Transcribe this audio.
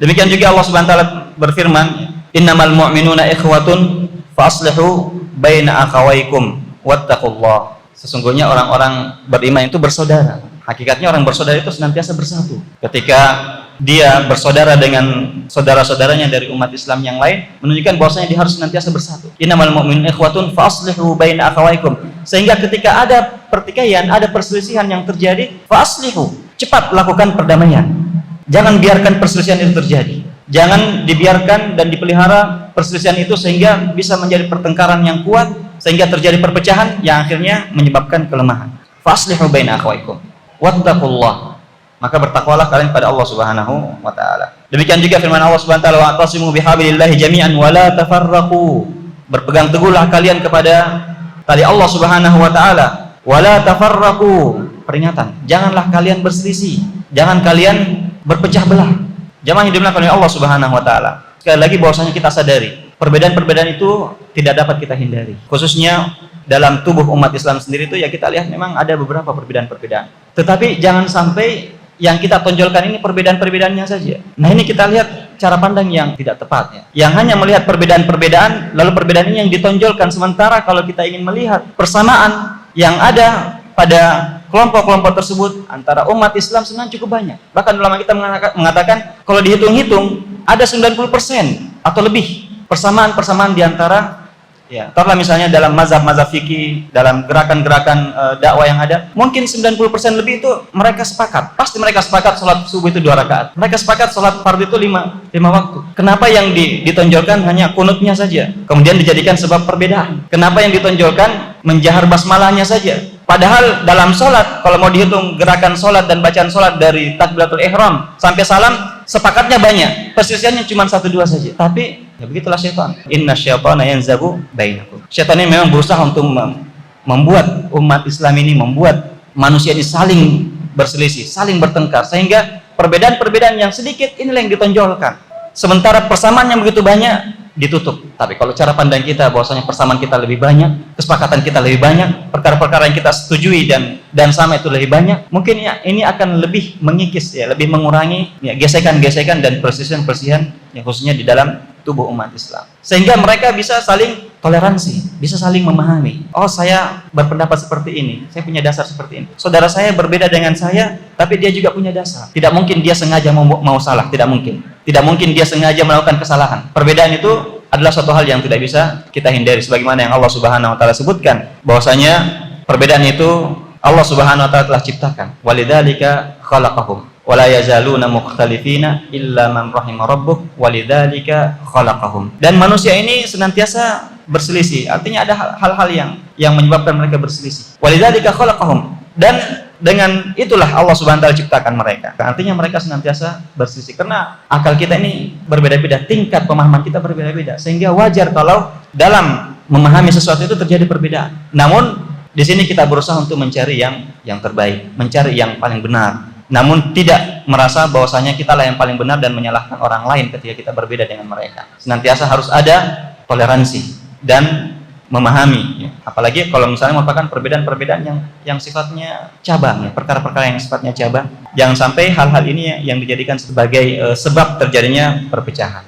Demikian juga Allah Subhanahu wa taala berfirman, "Innamal mu'minuna ikhwatun faslihu baina akhawaykum wattaqullah." Sesungguhnya orang-orang beriman itu bersaudara. Hakikatnya orang bersaudara itu senantiasa bersatu. Ketika dia bersaudara dengan saudara-saudaranya dari umat Islam yang lain, menunjukkan bahwasanya dia harus senantiasa bersatu. Innamal mu'minuna ikhwatun faslihu baina akhawaykum. Sehingga ketika ada pertikaian, ada perselisihan yang terjadi, faslihu, cepat lakukan perdamaian. Jangan biarkan perselisihan itu terjadi. Jangan dibiarkan dan dipelihara perselisihan itu sehingga bisa menjadi pertengkaran yang kuat, sehingga terjadi perpecahan yang akhirnya menyebabkan kelemahan. Faslihu baina akhawaykum wattaqullah. Maka bertakwalah kalian pada Allah Subhanahu wa taala. Demikian juga firman Allah Subhanahu wa taala, "Wa'tasimu bihablillahi jami'an wa la tafarraqu." Berpegang teguhlah kalian kepada tali Allah Subhanahu wa taala. Wa la tafarraqu. Peringatan, janganlah kalian berselisih, jangan kalian berpecah belah. Jamaah yang dimuliakan oleh Allah Subhanahu wa taala. Sekali lagi bahwasanya kita sadari, perbedaan-perbedaan itu tidak dapat kita hindari. Khususnya dalam tubuh umat Islam sendiri itu ya kita lihat memang ada beberapa perbedaan-perbedaan. Tetapi jangan sampai yang kita tonjolkan ini perbedaan-perbedaannya saja. Nah, ini kita lihat cara pandang yang tidak tepat ya. Yang hanya melihat perbedaan-perbedaan, lalu perbedaan ini yang ditonjolkan, sementara kalau kita ingin melihat persamaan yang ada pada kelompok-kelompok tersebut antara umat Islam sebenarnya cukup banyak. Bahkan ulama kita mengatakan kalau dihitung-hitung ada 90% atau lebih persamaan-persamaan di antara ya, taruhlah misalnya dalam mazhab-mazhab fikih, dalam gerakan-gerakan dakwah yang ada, mungkin 90% lebih itu mereka sepakat. Pasti mereka sepakat sholat subuh itu 2 rakaat. Mereka sepakat sholat fardu itu 5 waktu. Kenapa yang ditonjolkan hanya kunutnya saja, kemudian dijadikan sebab perbedaan? Kenapa yang ditonjolkan menjahar basmalahnya saja? Padahal dalam sholat, kalau mau dihitung gerakan sholat dan bacaan sholat dari takbiratul ihram sampai salam, sepakatnya banyak. Persisiannya cuma 1-2 saja. Tapi ya begitulah syaitan. Inna syaitana yanzagu bainakum. Syaitan ini memang berusaha untuk membuat umat Islam ini, membuat manusia ini saling berselisih, saling bertengkar, sehingga perbedaan-perbedaan yang sedikit inilah yang ditonjolkan. Sementara persamaan yang begitu banyak ditutup. Tapi kalau cara pandang kita bahwasanya persamaan kita lebih banyak, kesepakatan kita lebih banyak, perkara-perkara yang kita setujui dan sama itu lebih banyak, mungkin ya ini akan lebih mengikis ya, lebih mengurangi ya gesekan-gesekan dan perselisihan-perselisihan yang khususnya di dalam tubuh umat Islam. Sehingga mereka bisa saling toleransi, bisa saling memahami. Oh, saya berpendapat seperti ini, saya punya dasar seperti ini. Saudara saya berbeda dengan saya, tapi dia juga punya dasar. Tidak mungkin dia sengaja mau salah, tidak mungkin. Tidak mungkin dia sengaja melakukan kesalahan. Perbedaan itu adalah suatu hal yang tidak bisa kita hindari, sebagaimana yang Allah Subhanahu wa taala sebutkan bahwasanya perbedaan itu Allah Subhanahu wa taala telah ciptakan. Walidzalika khalaqahum wa la yazaluna mukhtalifina illa man rahima rabbuk walidzalika khalaqahum. Dan manusia ini senantiasa berselisih, artinya ada hal-hal yang menyebabkan mereka berselisih. Walidzalika khalaqahum, dan dengan itulah Allah Subhanahu wa taala ciptakan mereka. Artinya mereka senantiasa berselisih karena akal kita ini berbeda-beda, tingkat pemahaman kita berbeda-beda, sehingga wajar kalau dalam memahami sesuatu itu terjadi perbedaan. Namun di sini kita berusaha untuk mencari yang terbaik, mencari yang paling benar. Namun tidak merasa bahwasanya kita lah yang paling benar dan menyalahkan orang lain ketika kita berbeda dengan mereka. Senantiasa harus ada toleransi dan memahami, ya. Apalagi kalau misalnya merupakan perbedaan-perbedaan yang sifatnya cabang, ya, perkara-perkara yang sifatnya cabang, jangan sampai hal-hal ini yang dijadikan sebagai sebab terjadinya perpecahan.